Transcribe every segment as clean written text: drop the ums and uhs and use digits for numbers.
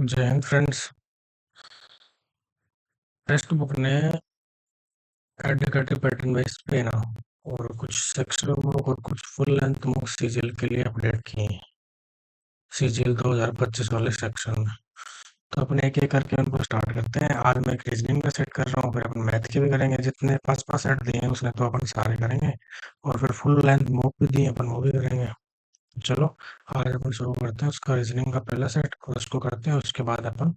जय Hind friends. Text book ने educative pattern wise पे ना और कुछ सेक्शन बुक और कुछ फुल लेंथ बुक सीजीएल के लिए अपडेट किए हैं। सीजीएल 2025 वाले सेक्शन में तो अपन एक एक करके उनको स्टार्ट करते हैं। आज मैं एक रीजनिंग का सेट कर रहा हूँ, फिर अपन मैथ के भी करेंगे। जितने 5-5 सेट दिए हैं उसने तो अपन सारे करेंगे, और फिर फुल लेंथ बुक भी दिए अपन वो भी करेंगे। चलो आज अपन शुरू करते हैं उसका रीजनिंग का पहला सेट और उसको करते हैं। उसके बाद अपन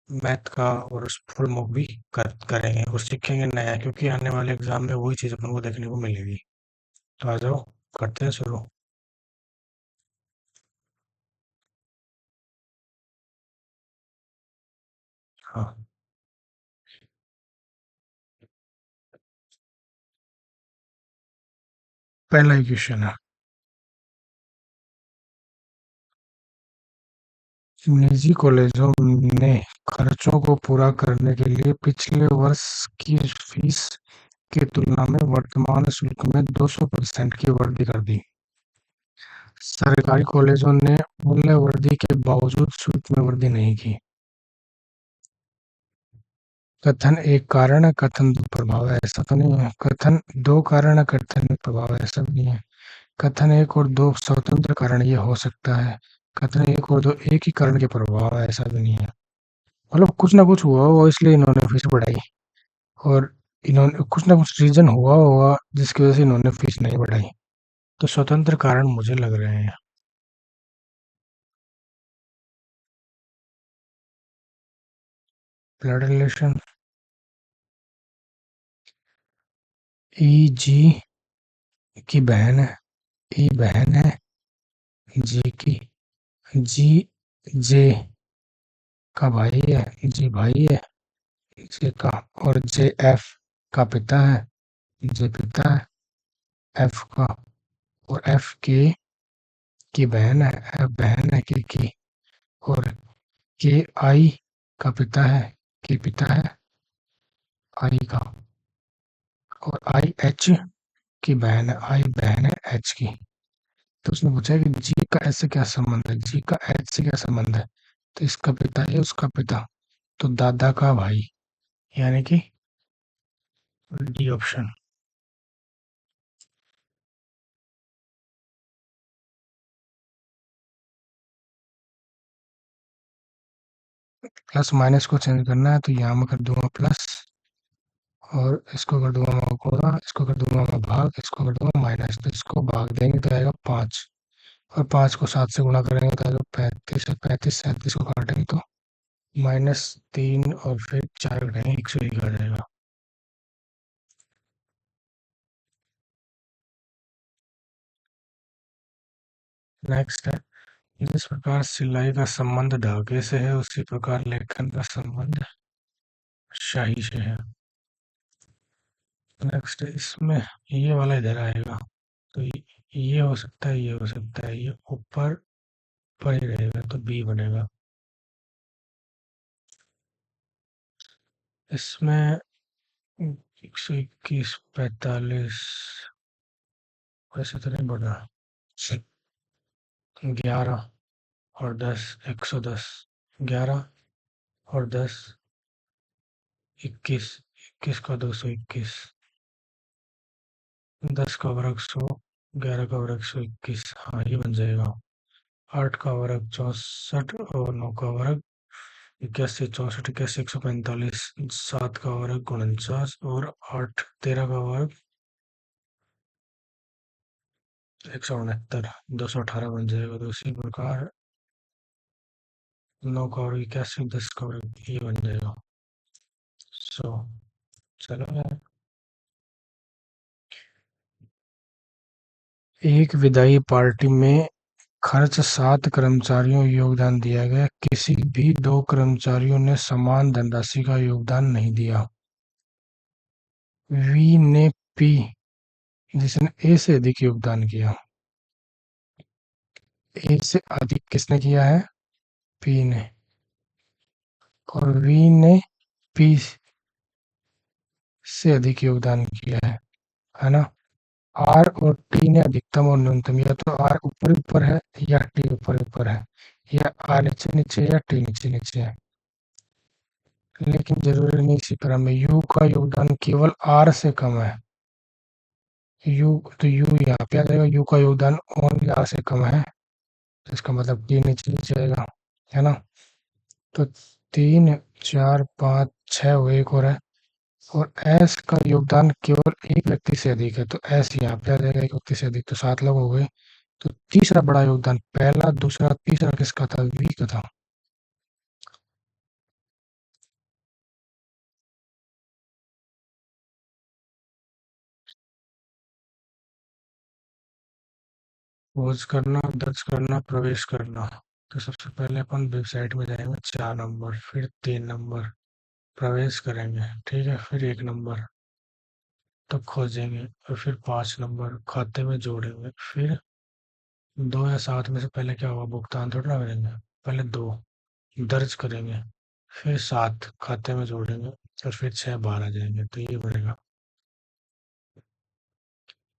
मैथ का और फुल मूव भी करेंगे और सीखेंगे नया, क्योंकि आने वाले एग्जाम में वही चीज़ अपन को देखने को मिलेगी। तो आ जाओ करते हैं शुरू। हाँ, पहला ही क्वेश्चन है। निजी कॉलेजों ने खर्चों को पूरा करने के लिए पिछले वर्ष की फीस की तुलना में वर्तमान शुल्क में 200% की वृद्धि कर दी। सरकारी कॉलेजों ने मूल्य वृद्धि के बावजूद शुल्क में वृद्धि नहीं की। कथन एक कारण है, कथन दो प्रभाव है, ऐसा तो नहीं है। कथन दो कारण है, कथन एक प्रभाव है, ऐसा भी नहीं है। कथन एक और दो स्वतंत्र कारण ये हो सकता है। कथन एक और दो एक ही कारण के प्रभाव है, ऐसा भी नहीं है। मतलब कुछ ना कुछ हुआ वो इसलिए इन्होंने फीस बढ़ाई, और इन्होंने कुछ ना कुछ रीजन हुआ होगा जिसकी वजह से इन्होंने फीस नहीं बढ़ाई। तो स्वतंत्र कारण मुझे लग रहे हैं। Blood relation. ई जी की बहन है, ई बहन है जी की। जी जे का भाई है, जी भाई है जे का। और जे एफ का पिता है, जे पिता है एफ का। और एफ के की बहन है, एफ बहन है के की। और के आई का पिता है, के पिता है आई का। और आई एच की बहन है, आई बहन है एच की। तो उसने पूछा है कि जी का एच से क्या संबंध है, जी का एच से क्या संबंध है। तो इसका पिता है उसका पिता, तो दादा का भाई, यानी कि डी ऑप्शन। प्लस माइनस को चेंज करना है तो यहाँ मैं कर दूंगा प्लस, और इसको कर दूंगा मैं गुणा, इसको कर दूंगा मैं भाग, इसको कर दूंगा माइनस। तो इसको भाग देंगे तो आएगा 5, और 5 को 7 से गुणा करेंगे तो आएगा 35, और 35 37 को काटेंगे तो -3, और फिर 4 घटाएंगे 101 आ जाएगा। नेक्स्ट है, जिस प्रकार सिलाई का संबंध धागे से है उसी प्रकार लेखन का संबंध शाही से है। नेक्स्ट है, इसमें ये वाला इधर आएगा तो ये हो सकता है, ये हो सकता है, ये ऊपर पर ही रहेगा तो बी बनेगा। इसमें 121 45 वैसे तो नहीं बढ़ रहा। 11 और 10 110, 11 और 10 21, 21 का 221, 10 का वर्ग 100, 11 का वर्ग 121, हाँ ये बन जाएगा। 8 का वर्ग 64, और 9 का वर्ग 81, 64 81 145, 7 का वर्ग 49, और 8 13 का वर्ग 169, 218 बन जाएगा। तो इसी प्रकार 9 का वर्ग 81, 10 का वर्ग ये बन जाएगा। सो चलो यार। एक विदाई पार्टी में खर्च 7 कर्मचारियों योगदान दिया गया, किसी भी 2 कर्मचारियों ने समान धनराशि का योगदान नहीं दिया। वी ने पी, जिसने ए से अधिक योगदान किया। ए से अधिक किसने किया है, पी ने। और वी ने पी से अधिक योगदान किया है ना। आर और टी ने अधिकतम और न्यूनतम, या तो आर ऊपर ऊपर है या टी ऊपर ऊपर है। या आ नीचे नीचे या टी नीचे नीचे है, लेकिन जरूरी नहीं इसी क्रम में। यू का योगदान केवल आर से कम है। यू तो यू यहाँ पे आ जाएगा, यू का योगदान ओनली आर से कम है, तो इसका मतलब टी नीचे नीचे आएगा, है ना। तो 3, 4, 5, 6 हुए, एक और है। और एस का योगदान केवल एक व्यक्ति से अधिक है, तो एस यहाँ पे आ जाएगा, एक व्यक्ति से अधिक, तो 7 लोग हो गए। तो तीसरा बड़ा योगदान, पहला दूसरा तीसरा किसका था? वी का था। खोज करना, दर्ज करना, प्रवेश करना। तो सबसे पहले अपन वेबसाइट में जाएंगे, 4 नंबर, फिर 3 नंबर प्रवेश करेंगे, ठीक है, फिर 1 नंबर तब खोजेंगे, और फिर 5 नंबर खाते में जोड़ेंगे, फिर 2 या 7 में से पहले क्या होगा? भुगतान थोड़ा ना करेंगे, पहले 2 दर्ज करेंगे, फिर 7 खाते में जोड़ेंगे, और फिर 6 बाहर आ जाएंगे, तो ये बनेगा।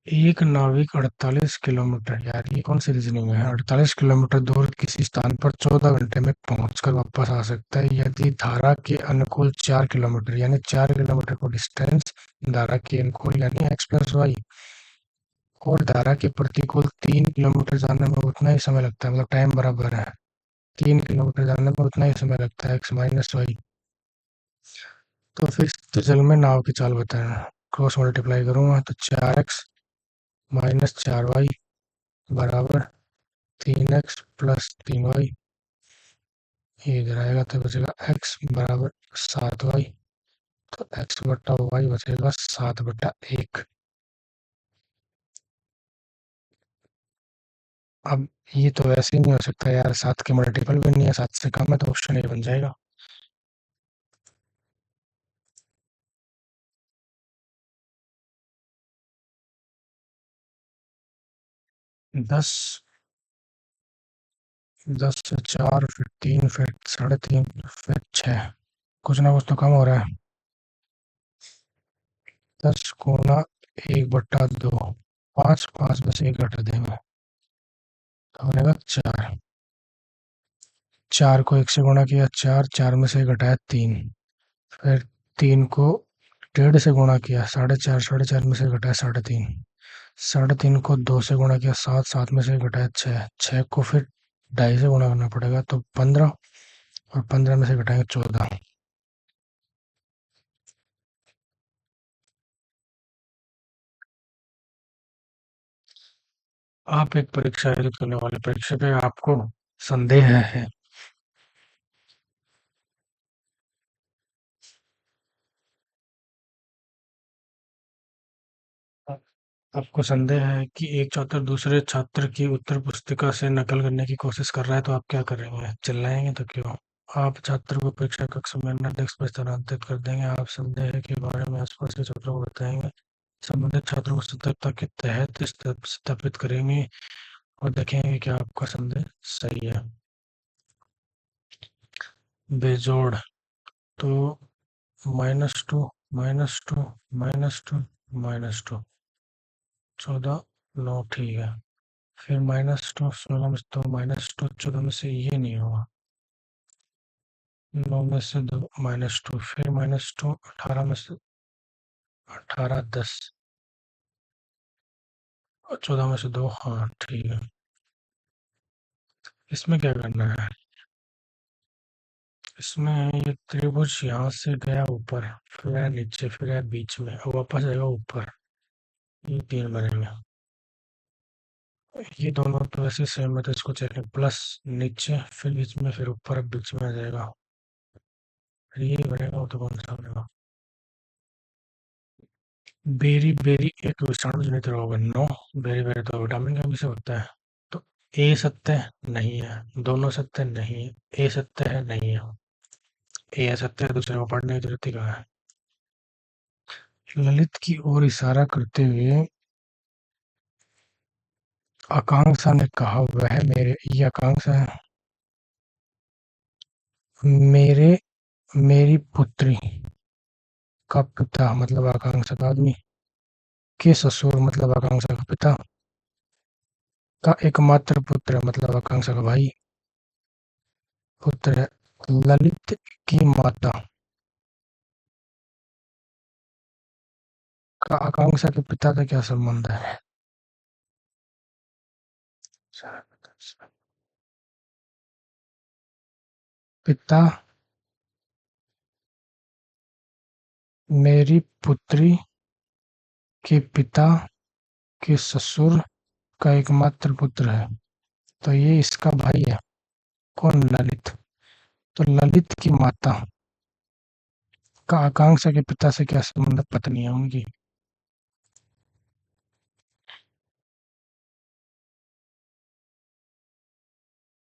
एक नाविक 48 किलोमीटर, यार ये कौन सी रीजनिंग है? 48 किलोमीटर दूर किसी स्थान पर 14 घंटे में पहुंचकर वापस आ सकता है यदि धारा के अनुकूल 4 किलोमीटर, यानी 4 किलोमीटर को डिस्टेंस धारा के अनुकूल यानी एक्स प्लस वाई, और धारा के प्रतिकूल 3 किलोमीटर जाने में उतना ही समय लगता है, मतलब टाइम बराबर है। 3 किलोमीटर जाने में उतना ही समय लगता है, एक्स माइनस वाई। तो फिर त्रिजल में नाव की चाल बताना, क्रॉस मल्टीप्लाई करूंगा तो 4x - 4y बराबर 3x + 3y। ये इधर आएगा तो बचेगा x बराबर 7y, तो x/y बचेगा 7/1। अब ये तो वैसे ही नहीं हो सकता यार, 7 के मल्टीपल भी नहीं है, 7 से कम है, तो ऑप्शन ए बन जाएगा। 10, 10 से 4, फिर 3, फिर 3.5, फिर 6, कुछ ना कुछ तो कम हो रहा है। 10 × 1/2, 5, 5 में से 1 घटा देंगे तो बनेगा 4। 4 को 1 से गुणा किया 4, 4 में से घटाया 3, फिर 3 को 1.5 से गुणा किया 4.5, 4.5 में से घटाया 3.5, 3.5 को 2 से गुणा किया 7, 7 में से घटाया 6, 6 को फिर 2.5 से गुणा करना पड़ेगा तो 15, और 15 में से घटाएंगे 14। आप एक परीक्षा आयोजित करने वाले परीक्षा पे आपको संदेह है, आपको संदेह है कि एक छात्र दूसरे छात्र की उत्तर पुस्तिका से नकल करने की कोशिश कर रहा है, तो आप क्या करेंगे? चिल्लाएंगे तो क्यों? आप छात्र को परीक्षा कक्ष में अन्य डेस्क पर स्थानांतरित कर देंगे, आप संदेह के बारे में आसपास के छात्रों को बताएंगे, संबंधित छात्रों को सतर्कता के तहत स्थापित करेंगे, और देखेंगे कि आपका संदेह सही है। बेजोड़, तो -2, -2, -2, -2, 14, 9, ठीक है। फिर -2 16 में से 2, -2 14 में से ये नहीं होगा, 9 में से 2 -2, फिर -2 18 में से 18, 10 और 14 में से 2, हाँ ठीक है। इसमें क्या करना है? इसमें ये त्रिभुज यहाँ से गया ऊपर, फिर है नीचे, फिर है बीच में, और वापस आएगा ऊपर, ये 3 बनेंगे। ये दोनों तो वैसे सेम है, तो इसको चेक प्लस नीचे, फिर बीच में, फिर ऊपर, अब बीच में आ जाएगा, फिर ये बनेगा, वो तो कौन सा बनेगा? बेरी बेरी एक विषाणु जनित रोग है, नो। बेरी बेरी तो विटामिन का विषय होता है। तो ए सत्य नहीं है, दोनों सत्य नहीं है, ए सत्य है नहीं है, ए सत्य है, दूसरे को पढ़ने की जरूरत ही कहाँ है। ललित की ओर इशारा करते हुए आकांक्षा ने कहा, वह मेरे, ये आकांक्षा है, मेरे मेरी पुत्री का पिता मतलब आकांक्षा का आदमी, के ससुर मतलब आकांक्षा का पिता, का एकमात्र पुत्र मतलब आकांक्षा का भाई, पुत्र है। ललित की माता का आकांक्षा के पिता से क्या संबंध है? पिता मेरी पुत्री के पिता के ससुर का एकमात्र पुत्र है, तो ये इसका भाई है। कौन? ललित। तो ललित की माता का आकांक्षा के पिता से क्या संबंध? पत्नी है उनकी।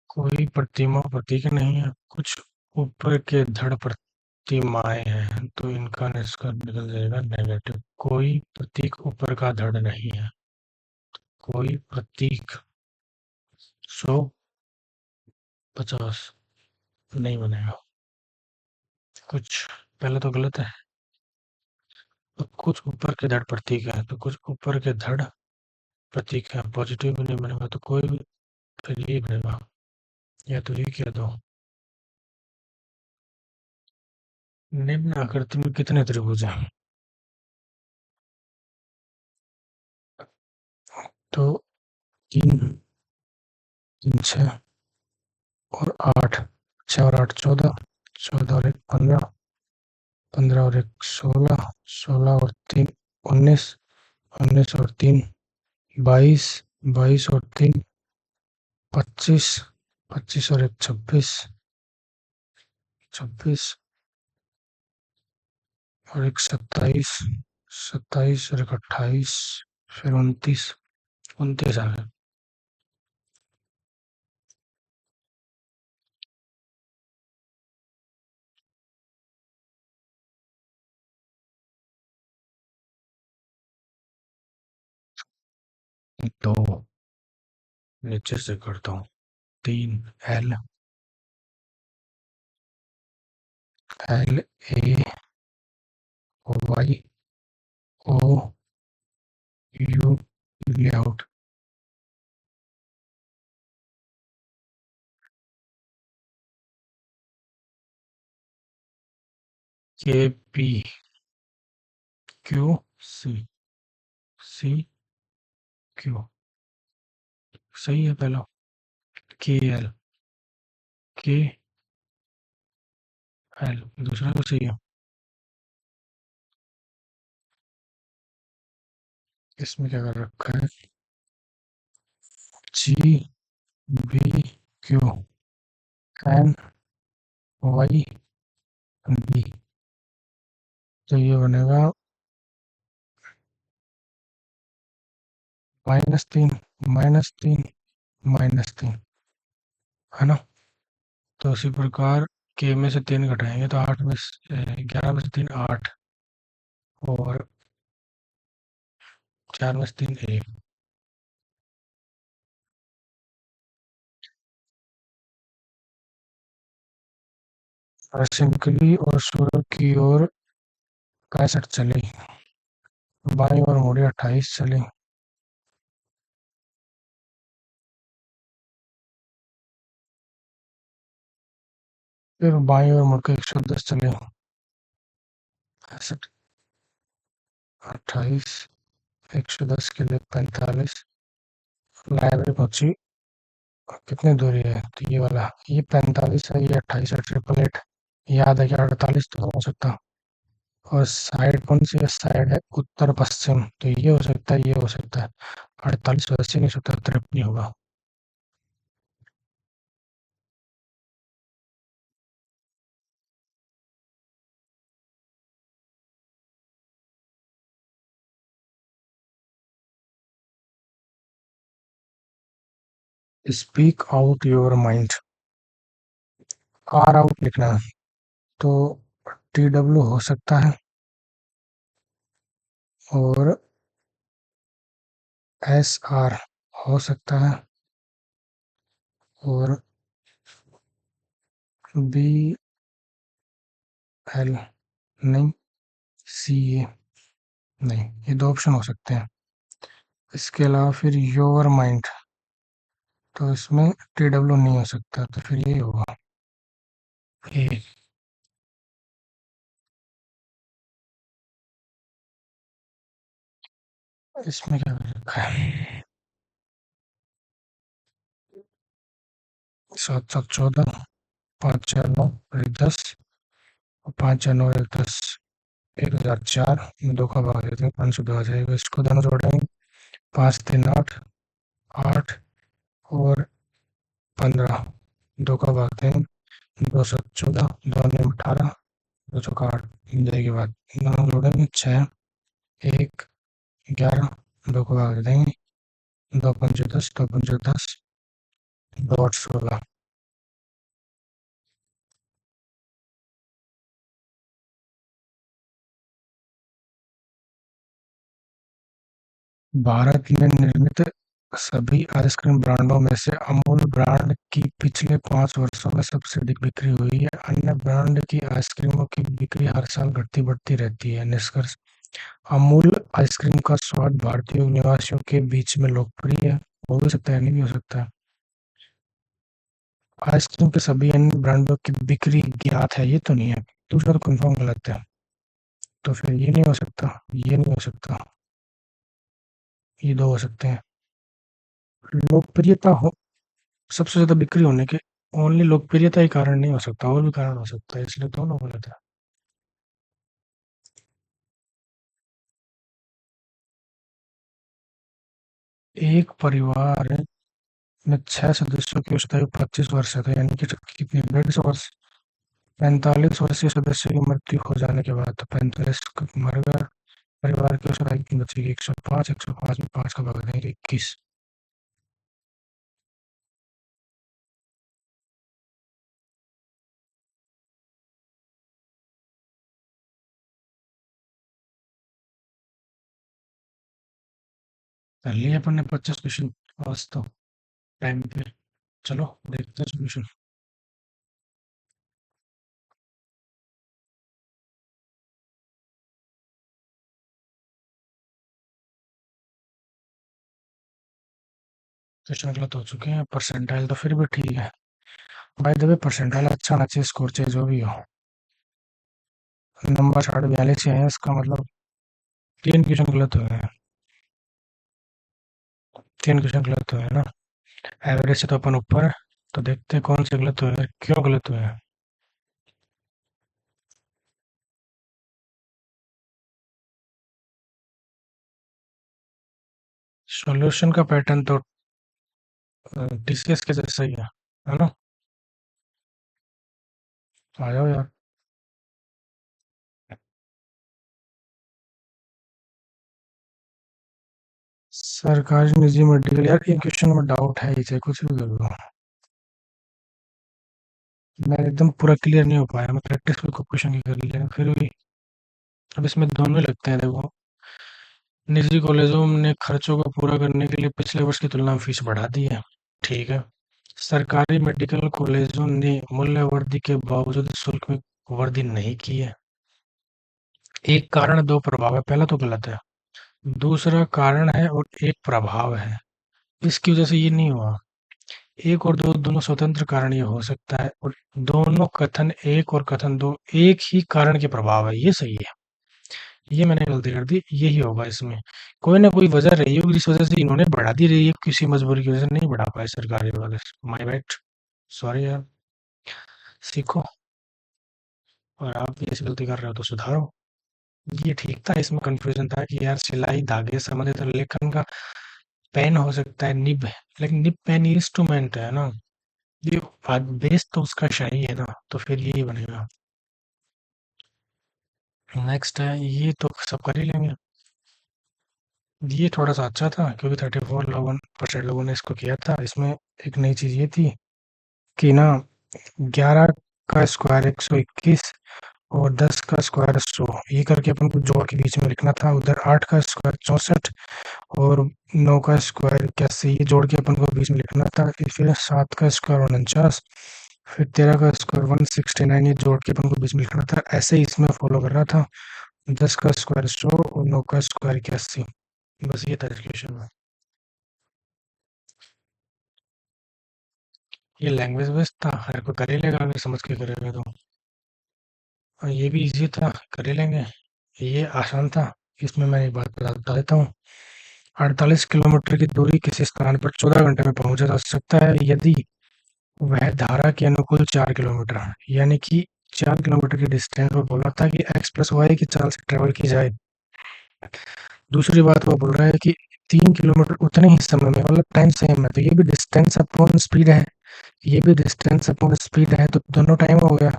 कोई प्रतिमा प्रतीक नहीं है, कुछ ऊपर के धड़ प्रतिमाएं हैं, तो इनका निष्कर्ष निकल जाएगा नेगेटिव। कोई प्रतीक ऊपर का धड़ नहीं है, कोई प्रतीक 150 नहीं बनेगा। कुछ पहले तो गलत है। तो कुछ ऊपर के धड़ प्रतीक है, तो कुछ ऊपर के धड़ प्रतीक है, पॉजिटिव भी नहीं बनेगा, तो कोई भी, फिर यही बनेगा, या तो ये क्या दो। निम्न आकृति में कितने त्रिभुज हैं? तो तीन, तीन छः और 8, 6 और 8 14, 14 और 1 15, 15 और 1 16, 16 और 3 19, 19 और 3 22, 22 और 3 25, 25 और 1 26, 26 और 1 27, 27 और 1 28, फिर 29, 29 आ गए। तो नीचे से करता हूँ। 3 L L A Y O U layout K P Q C C Q सही है पहला। K L K L दूसरा भी सही है। इसमें क्या कर रखा है? G B Q N Y B, तो ये बनेगा -3 -3 -3, है ना? तो इसी प्रकार K में से 3 घटाएंगे तो 8 में 11 में से 3 8 और 4 में से 3 1। सिंपली और सूर्य की ओर 65 चली, बाईं ओर मुड़ी 28 चली, फिर बाईं ओर मुड़कर 110 चली, 65 28 110 के लिए 45, लाइब्रेरी पहुंची। कितनी दूरी है? तो ये वाला, ये 45 है, ये 28 है, 888। याद है कि 48 तो हो सकता। और साइड कौन सी है? साइड है उत्तर पश्चिम, तो ये हो सकता है, ये हो सकता है। 48 वैसे नहीं हो सकता, 53 नहीं होगा। स्पीक आउट योर माइंड, आर आउट लिखना है, तो TW हो सकता है और SR हो सकता है और BL नहीं, CA नहीं, ये दो ऑप्शन हो सकते हैं। इसके अलावा फिर योर माइंड, तो इसमें TW नहीं हो सकता, तो फिर ये होगा। ए, इसमें क्या कर रखा है? 7 7 14, 5 4 9, 1 10, और 5 4 9 1 10, 1004, 2 का भाग देते हैं, 500 आ जाएगा। इसको दोनों जोड़ेंगे, 5 3 8, 8 और 15, 2 का भाग देंगे, 2 7 14, 2 9 18, 2 चौका 8, मिलने के बाद दोनों जोड़ेंगे, 6 1 11, 2 का भाग देंगे, 2 5 10, 2 5 10, 2 8 16। भारत में निर्मित सभी आइसक्रीम ब्रांडों में से अमूल ब्रांड की पिछले 5 वर्षों में सबसे अधिक बिक्री हुई है। अन्य ब्रांड की आइसक्रीमों की बिक्री हर साल घटती-बढ़ती रहती है। निष्कर्ष: अमूल आइसक्रीम का स्वाद भारतीय निवासियों के बीच में लोकप्रिय है। हो भी सकता है, नहीं भी हो सकता है। आइसक्रीम के सभी अन्य ब्रांडों की बिक्री ज्ञात है, ये तो नहीं है। दूसरा तो कंफर्म गलत है। तो फिर ये नहीं हो सकता, ये नहीं हो सकता, ये दो हो सकते हैं। लोकप्रियता हो सबसे ज़्यादा बिक्री होने के ओनली लोकप्रियता ही कारण नहीं हो सकता, और भी कारण हो सकता है, इसलिए दोनों गलत है। एक परिवार में 6 सदस्यों की औसत आयु 25 वर्ष है, तो यानी कि कितनी 150 वर्ष। 45 वर्षीय सदस्य की मृत्यु हो जाने के बाद तो 45 मर गया। परिवार की औसत आयु कितनी बचेगी? 105, 105 में 5 का भाग देंगे, 21। कर लिए अपन ने 25 क्वेश्चन। आज तो टाइम पे। चलो देखते हैं सोल्यूशन। क्वेश्चन गलत हो चुके हैं, परसेंटाइल तो फिर भी ठीक है। बाय द वे परसेंटाइल अच्छा होना चाहिए, स्कोर चाहे जो भी हो। नंबर 42 है, इसका मतलब 3 क्वेश्चन गलत हुए हैं। 3 क्वेश्चन गलत हुए हैं ना। एवरेज से तो अपन ऊपर है। तो देखते हैं कौन से गलत हुए हैं, क्यों गलत हुए हैं। सॉल्यूशन का पैटर्न तो टीसीएस के जैसा ही है ना। आ जाओ यार। सरकारी निजी मेडिकल, यार ये क्वेश्चन में डाउट है ही, चाहे कुछ भी कर लो। मैं एकदम पूरा क्लियर नहीं हो पाया, मैं प्रैक्टिस भी खूब क्वेश्चन की कर ली, लेकिन फिर भी अब इसमें दोनों ही लगते हैं। देखो, निजी कॉलेजों ने खर्चों को पूरा करने के लिए पिछले वर्ष की तुलना में फीस बढ़ा दी है। ठीक है। सरकारी मेडिकल कॉलेजों ने मूल्य वृद्धि के बावजूद शुल्क में वृद्धि नहीं की है। एक कारण दो प्रभाव है, पहला तो गलत है। दूसरा कारण है और एक प्रभाव है, इसकी वजह से ये नहीं हुआ। एक और दो दोनों स्वतंत्र कारण ये हो सकता है, और दोनों कथन एक और कथन दो एक ही कारण के प्रभाव है, ये सही है। ये मैंने गलती कर दी, यही होगा इसमें। कोई ना कोई वजह रही होगी जिस वजह से इन्होंने बढ़ा दी रही है, किसी मजबूरी की वजह से नहीं बढ़ा पाए सरकारी वाले। My bad. सॉरी यार। सीखो, और आप भी ऐसी गलती कर रहे हो तो सुधारो। ये ठीक था, इसमें कंफ्यूजन था कि यार सिलाई धागे से संबंधित लेखन का पेन हो सकता है निब, लेकिन निब पेन इंस्ट्रूमेंट है ना। ये बेस तो उसका शाही है ना, तो फिर यही बनेगा। नेक्स्ट है, ये तो सब कर ही लेंगे। ये थोड़ा सा अच्छा था क्योंकि 34% लोगों ने इसको किया था। इसमें एक नई चीज ये थी कि ना, 11 का स्क्वायर 121 और 10 का स्क्वायर 100, ये करके अपन को जोड़ के बीच में लिखना था। उधर 8 का स्क्वायर 64 और 9 का स्क्वायर 81, ये जोड़ के अपन को बीच में लिखना था। फिर 7 का स्क्वायर 49, फिर 13 का स्क्वायर 169, ये जोड़ के अपन को बीच में लिखना था। ऐसे ही इसमें फॉलो कर रहा था। 10 का स्क्वायर 100 और 9 का स्क्वायर 81। बस ये था इस क्वेश्चन में। ये लैंग्वेज बेस्ड था, हर कोई कर ही लेगा अगर समझ के करेगा तो। और ये भी इजी था, कर ही लेंगे। ये आसान था। इसमें मैं एक बात बता देता हूँ। 48 किलोमीटर की दूरी किसी स्थान पर 14 घंटे में पहुंचा जा सकता है यदि वह धारा के अनुकूल 4 किलोमीटर, यानी कि 4 किलोमीटर की डिस्टेंस पर बोला था कि एक्स प्लस वाई की चाल से ट्रेवल की जाए। दूसरी बात वो बोल रहा है कि 3 किलोमीटर उतने ही समय में, मतलब टाइम सेम है, तो ये भी डिस्टेंस अपॉन स्पीड है, ये भी डिस्टेंस अपॉन स्पीड है, तो दोनों टाइम हो गया।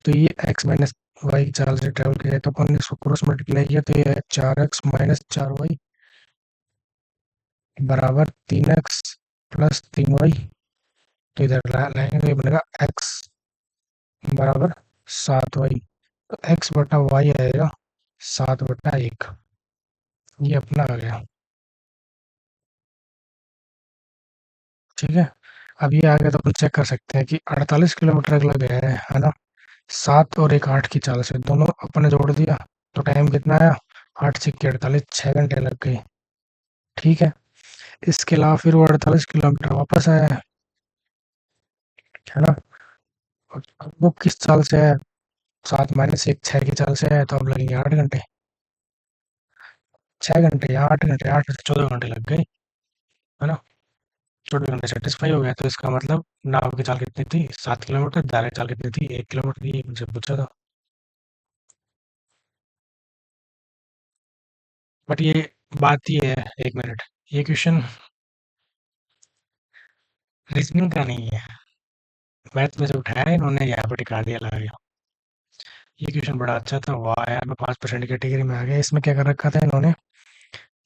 तो ये एक्स माइनस वाई की चाल से ट्रेवल किया है, तो अपन ने इसको क्रॉस मल्टीप्लाई किया तो ये है 4x माइनस 4y बराबर 3x प्लस 3y। तो इधर लाएंगे तो ये बनेगा x बराबर 7y। तो x बटा वाई आएगा 7/1। ये अपना आ गया। ठीक है। अब ये आगे तो अपन चेक कर सकते हैं कि 48 किलोमीटर अगला गया है ना। 7 और एक 8 की चाल से दोनों अपन ने जोड़ दिया, तो टाइम कितना आया? 8 छक्के 48, 6 घंटे लग गए। ठीक है। इसके अलावा फिर वो 48 किलोमीटर वापस आया है ना। और अब वो किस चाल से है? 7 माइनस 1 6 की चाल से है, तो अब लगेंगे 8 घंटे। 6 घंटे या 8 घंटे, 8 से 14 घंटे लग गए, है ना। 14 घंटे सेटिस्फाई हो गया, तो इसका मतलब नाव की चाल कितनी थी? 7 किलोमीटर। दायरे की चाल कितनी थी? 1 किलोमीटर। ये मुझे पूछा था। बट ये बात ये है, 1 मिनट, ये क्वेश्चन रीजनिंग का नहीं है, मैथ में से उठाया है इन्होंने, यहाँ पे टिका दिया लगा दिया। ये क्वेश्चन बड़ा अच्छा था, वाह यार, मैं 5% कैटेगरी में आ गया। इसमें क्या कर रखा था इन्होंने?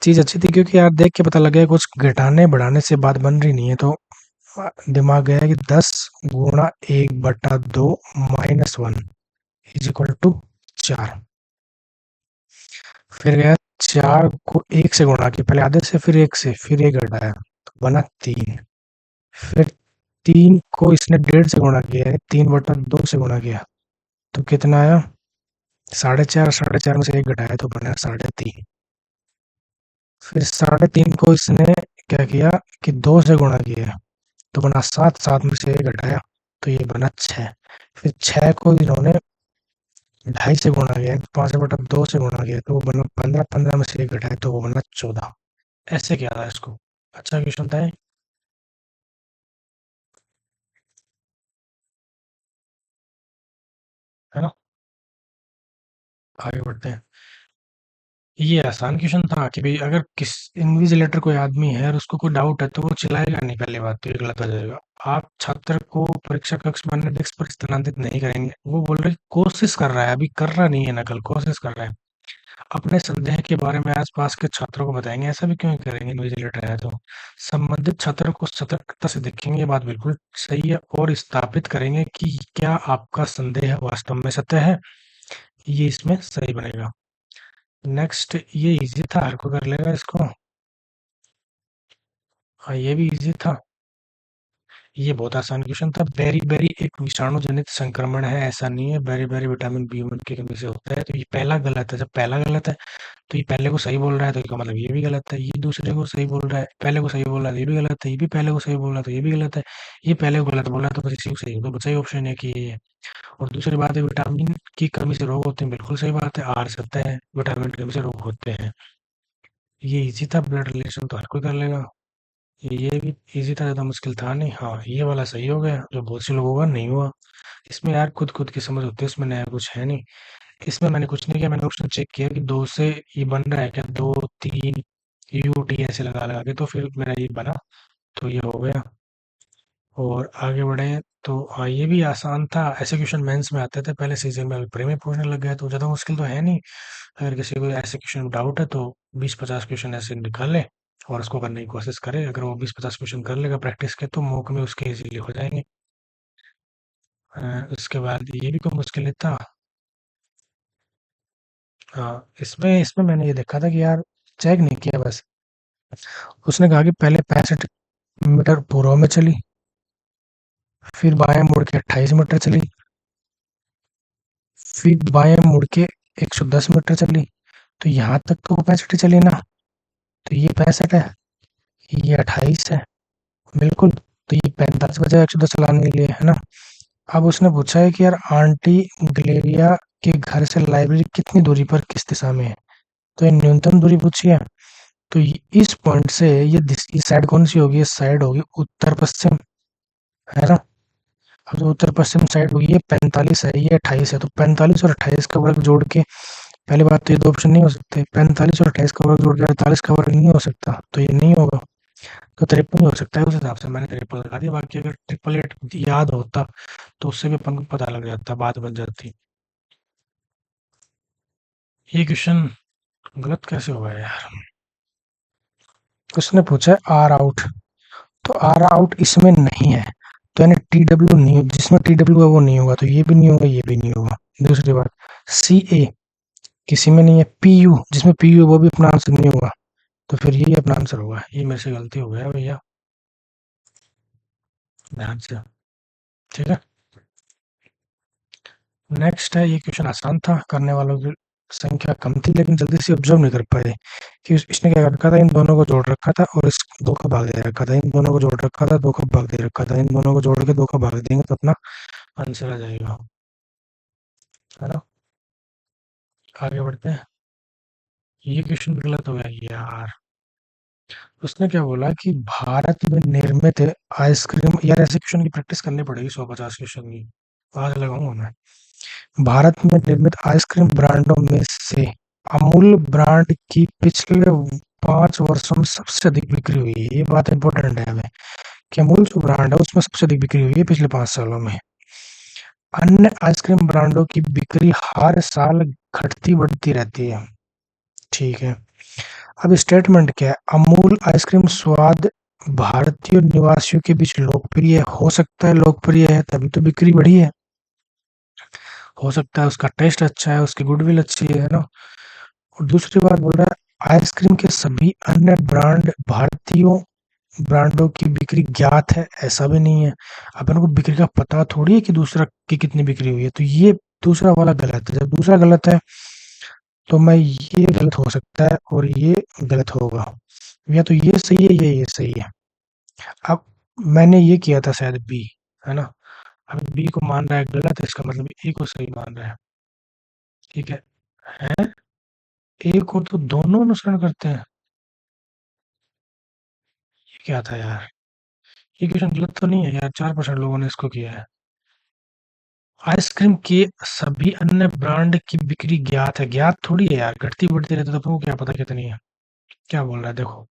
चीज अच्छी थी, क्योंकि यार देख के पता लग गया कुछ घटाने बढ़ाने से बात बन रही नहीं है, तो दिमाग गया कि 10 गुणा 1/2 माइनस 1 इज इक्वल टू 4। फिर गया 4 को 1 से गुणा किया, पहले आधे से, फिर 1 से, फिर 1 घटाया तो बना 3। फिर 3 को इसने 1.5 से गुणा किया है, 3/2 से गुणा किया तो कितना आया? 4.5। 4.5 में से 1 घटाया तो बना 3.5। फिर 3.5 को इसने क्या किया कि 2 से गुणा किया तो बना 7। 7 में से 1 घटाया तो ये बना 6। फिर 6 को इन्होंने 2.5 से गुणा किया, 5/2 से गुणा किया तो वो बना 15। 15 में से 1 घटाया तो वो बना 14। ऐसे किया था इसको। अच्छा क्वेश्चन था ये, है ना। आगे बढ़ते हैं। ये आसान क्वेश्चन था कि भाई अगर किस इन्विजिलेटर कोई आदमी है और उसको कोई डाउट है तो वो चिल्लाएगा नहीं, पहली बात तो ये गलत हो जाएगा। आप छात्र को परीक्षा कक्ष में अन्य डेस्क पर स्थानांतरित नहीं करेंगे। वो बोल रहे कोशिश कर रहा है, अभी कर रहा नहीं है नकल, कोशिश कर रहा है। अपने संदेह के बारे में आसपास के छात्रों को बताएंगे। ऐसा भी क्यों करेंगे? इन्विजिलेटर है तो संबंधित छात्र को सतर्कता से देखेंगे, ये बात बिल्कुल सही है, और स्थापित करेंगे कि क्या आपका संदेह वास्तव में सत्य है। ये इसमें सही बनेगा। नेक्स्ट, ये इजी था, हर कोई कर लेगा इसको। हाँ, ये भी इजी था। ये बहुत आसान क्वेश्चन था। बेरी-बेरी एक विषाणु जनित संक्रमण है, ऐसा नहीं है। बेरी-बेरी विटामिन बी1 की कमी से होता है, तो ये पहला गलत है। जब पहला गलत है, तो ये पहले को सही बोल रहा है, तो इसका मतलब ये भी गलत है। ये दूसरे को सही बोल रहा है, पहले को सही बोल रहा है, तो ये भी गलत है। ये भी पहले को सही बोल रहा है, तो ये भी गलत है। ये पहले को गलत बोल रहा है, तो बस इसी को सही होगा। बचा ही ऑप्शन है कि ये है। और दूसरी बात है, विटामिन की कमी से रोग होते हैं, बिल्कुल सही बात है। आर सत्य है, विटामिन की कमी से रोग होते हैं। ये इजी था, ब्लड रिलेशन तो हर कोई कर लेगा। ये भी इजी था, ज़्यादा मुश्किल था नहीं। हाँ, ये वाला सही हो गया, जो बहुत से लोगों का नहीं हुआ। इसमें यार खुद-खुद की समझ होती है, इसमें नया कुछ है नहीं। इसमें मैंने कुछ नहीं किया, मैंने ऑप्शन चेक किया कि 2 से ये बन रहा है क्या? 2, 3 यूटी ऐसे लगा-लगा के, तो फिर मेरा ये बना, तो ये हो गया। और आगे बढ़े तो हाँ, ये भी आसान था। ऐसे क्वेश्चन मेंस में आते थे पहले सीज़न में, अभी प्री में पूछने लग गया, तो ज़्यादा मुश्किल तो है नहीं। अगर किसी को ऐसे क्वेश्चन में डाउट है तो 20-50 क्वेश्चन ऐसे निकाल ले और उसको करने की कोशिश करे। अगर वो 20-50 क्वेश्चन कर लेगा प्रैक्टिस के, तो मॉक में उसके इजीली हो जाएंगे। उसके बाद ये भी कोई मुश्किल नहीं था। हाँ, इसमें इसमें मैंने ये देखा था कि यार चेक नहीं किया बस। उसने कहा कि पहले 65 मीटर पूर्व में चली, फिर बाएं मुड़ के 28 मीटर चली, फिर बाएं मुड़ के 110 मीटर चली। तो यहाँ तक तो 65 चली ना, तो ये 65 है, ये 28 है। बिल्कुल। तो ये 45 बचा 110 चलाने के लिए, है ना? अब उसने पूछा है कि यार आंटी ग्लेरिया के घर से लाइब्रेरी कितनी दूरी पर किस दिशा में है? तो ये न्यूनतम दूरी पूछी है। तो इस पॉइंट से ये साइड कौन सी होगी? ये साइड होगी उत्तर पश्चिम, है ना? अब जो उत्तर पश्चिम साइड हुई है 45 है, ये 28 है, तो 45 और 28 का वर्ग जोड़ के, पहली बात तो ये दो ऑप्शन नहीं हो सकते, 45 और 28 का वर्ग जोड़ के 48 का वर्ग नहीं हो सकता, तो ये नहीं होगा। तो 53 ही हो सकता है, उस हिसाब से मैंने 53 लगा दिया। बाकी अगर 888 याद होता तो उससे भी अपन को पता लग जाता, बात बन जाती। ये क्वेश्चन गलत कैसे हुआ है यार? उसने पूछा है आर आउट, तो आर आउट इसमें नहीं है, तो यानी टी डब्ल्यू नहीं, जिसमें टी डब्ल्यू है वो नहीं होगा, तो ये भी नहीं होगा, ये भी नहीं होगा। दूसरी बात, सी ए किसी में नहीं है, पी यू जिसमें पी यू वो भी अपना आंसर नहीं होगा, तो फिर यही अपना आंसर होगा। ये मेरे से गलती हो गया भैया, ध्यान से। ठीक है, नेक्स्ट है। ये क्वेश्चन आसान था, करने वालों की संख्या कम थी, लेकिन जल्दी से ऑब्जर्व नहीं कर पाए कि इसने क्या कर रखा था, इन दोनों को जोड़ रखा था और इस दो का भाग दे रखा था, इन दोनों को जोड़ रखा था, दो का भाग दे रखा था, इन दोनों को जोड़ के दो का भाग देंगे तो अपना आंसर आ जाएगा, है ना? आगे बढ़ते हैं। ये क्वेश्चन गलत हो गया यार। उसने क्या बोला कि भारत में निर्मित आइसक्रीम, यार ऐसे क्वेश्चन की प्रैक्टिस करनी पड़ेगी, 150 क्वेश्चन की आज लगाऊंगा मैं। भारत में निर्मित आइसक्रीम ब्रांडों में से अमूल ब्रांड की पिछले 5 वर्षों में सबसे अधिक बिक्री हुई है। ये बात इंपॉर्टेंट है हमें, कि अमूल जो ब्रांड है उसमें सबसे अधिक बिक्री हुई है पिछले 5 सालों में। अन्य आइसक्रीम ब्रांडों की बिक्री हर साल घटती बढ़ती रहती है। ठीक है, अब स्टेटमेंट क्या है? अमूल आइसक्रीम स्वाद भारतीय निवासियों के बीच लोकप्रिय हो सकता है, लोकप्रिय है तभी तो बिक्री बढ़ी है। हो सकता है उसका टेस्ट अच्छा है, उसकी गुडविल अच्छी है ना? और दूसरी बात बोल रहा है आइसक्रीम के सभी अन्य ब्रांड भारतीयों ब्रांडों की बिक्री ज्ञात है, ऐसा भी नहीं है। अपन को बिक्री का पता थोड़ी है कि दूसरा की कितनी बिक्री हुई है, तो ये दूसरा वाला गलत है। जब दूसरा गलत है तो मैं ये गलत हो सकता है और ये गलत होगा, या तो ये सही है या ये सही है। अब मैंने ये किया था शायद बी, है ना? अब बी को मान रहा है गलत है, इसका मतलब ए को सही मान रहा है। ठीक है, ए को तो दोनों अनुसरण करते हैं। ये क्या था यार? ये क्वेश्चन गलत तो नहीं है यार, 4% लोगों ने इसको किया है। आइसक्रीम के सभी अन्य ब्रांड की बिक्री ज्ञात है, ज्ञात थोड़ी है यार, घटती बढ़ती रहती है, तो तुमको क्या पता कितनी है। क्या बोल रहा है देखो,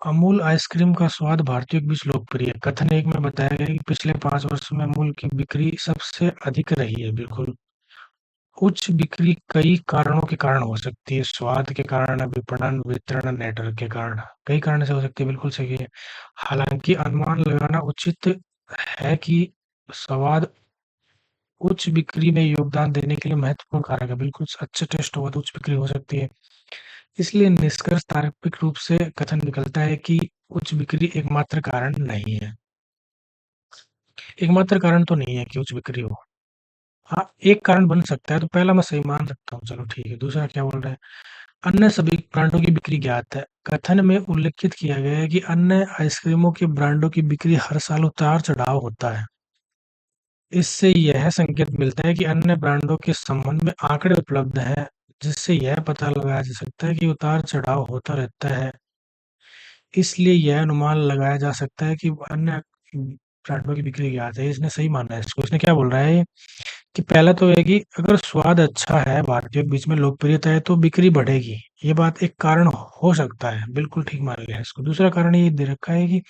अमूल आइसक्रीम का स्वाद भारतीयों के बीच लोकप्रिय है। कथन एक में बताया गया है कि पिछले 5 वर्षों में अमूल की बिक्री सबसे अधिक रही है। बिल्कुल, उच्च बिक्री कई कारणों के कारण हो सकती है, स्वाद के कारण, विपणन, वितरण, नेटवर्क के कारण, कई कारण से हो सकती है। बिल्कुल सही है। हालांकि अनुमान लगाना उचित है कि स्वाद उच्च बिक्री में योगदान देने के लिए महत्वपूर्ण कारक है। बिल्कुल, अच्छा टेस्ट होगा तो उच्च बिक्री हो सकती है। इसलिए निष्कर्ष तार्किक रूप से कथन निकलता है कि उच्च बिक्री एकमात्र कारण नहीं है। एकमात्र कारण तो नहीं है कि उच्च बिक्री हो। हाँ, एक कारण बन सकता है, तो पहला मैं सही मान सकता हूँ, चलो ठीक है। दूसरा क्या बोल रहा है? अन्य सभी ब्रांडों की बिक्री ज्ञात है। कथन में उल्लेखित किया गया है कि अन्य आइसक्रीमों के ब्रांडों की बिक्री हर साल उतार-चढ़ाव होता है। इससे यह संकेत मिलता है कि अन्य ब्रांडों के संबंध में आंकड़े उपलब्ध हैं, जिससे यह पता लगाया जा सकता है कि उतार-चढ़ाव होता रहता है। इसलिए यह अनुमान लगाया जा सकता है कि अन्य ब्रांडों की बिक्री ज्ञात है। इसने सही माना है इसको। इसने क्या बोल रहा है कि पहला तो है कि अगर स्वाद अच्छा है, भारतीयों के बीच में लोकप्रियता है, तो बिक्री बढ़ेगी। ये बात एक कारण हो सकता है, बिल्कुल ठीक मान लिया है इसको। दूसरा कारण ये दे रखा है कि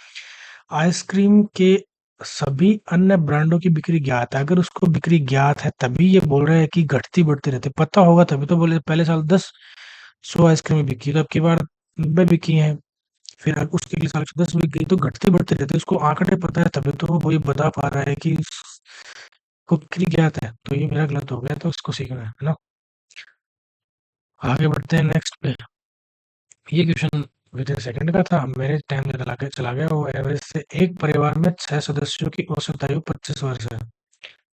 आइसक्रीम के सभी अन्य ब्रांडों की बिक्री ज्ञात है। अगर उसको बिक्री ज्ञात है तभी ये बोल रहा है कि घटती-बढ़ती रहती है। पता होगा तभी तो बोले पहले साल 10 100 आइसक्रीम बिकी, तो अब की बार 90 बिकी हैं। फिर उसके अगले साल 10 बिक गई, तो घटती-बढ़ती रहती है। उसको आंकड़े पता है तभी तो वो ये बता पा रहा है कि को बिक्री ज्ञात है। तो ये मेरा गलत हो गया, तो उसको सीखना है ना? आगे बढ़ते हैं नेक्स्ट पे। ये क्वेश्चन विदिन सेकंड का था, मेरे टाइम से चला गया। वो एवरेज से एक परिवार में 6 सदस्यों की औसत आयु 25 वर्ष है।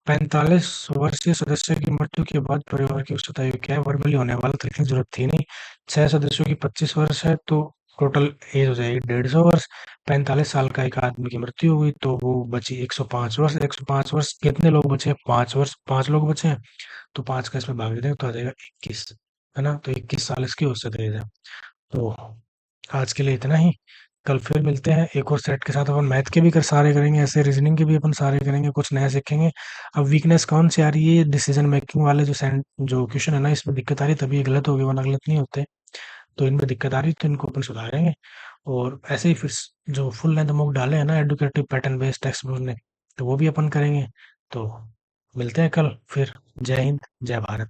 45 वर्षीय सदस्य की मृत्यु के बाद परिवार की औसत आयु क्या है? वर्बली होने वाला तो लिखने की जरूरत थी नहीं। 6 सदस्यों की 25 वर्ष है, तो टोटल एज हो जाएगी 150 वर्ष। 45 साल का एक आदमी की मृत्यु हुई तो वो बची 105 वर्ष। 105 वर्ष कितने लोग बचे? 5 वर्ष, 5 लोग बचे हैं। तो 5 का इसमें भाग देंगे तो आ जाएगा 21, है ना? तो 21 साल इसकी औसत एज है। तो आज के लिए इतना ही। कल फिर मिलते हैं एक और सेट के साथ। अपन मैथ के भी कर सारे करेंगे, ऐसे रीजनिंग के भी अपन सारे करेंगे, कुछ नया सीखेंगे। अब वीकनेस कौन सी आ रही है? डिसीजन मेकिंग वाले जो क्वेश्चन है ना, इसमें दिक्कत आ रही है, तभी ये गलत हो गए, वरना गलत नहीं होते। तो इनमें दिक्कत आ रही है तो इनको अपन सुधारेंगे। और ऐसे ही फिर जो फुल लेंथ मॉक डाले हैं ना educative pattern based text book ने, तो वो भी अपन करेंगे। तो मिलते हैं कल फिर। जय हिंद, जय भारत।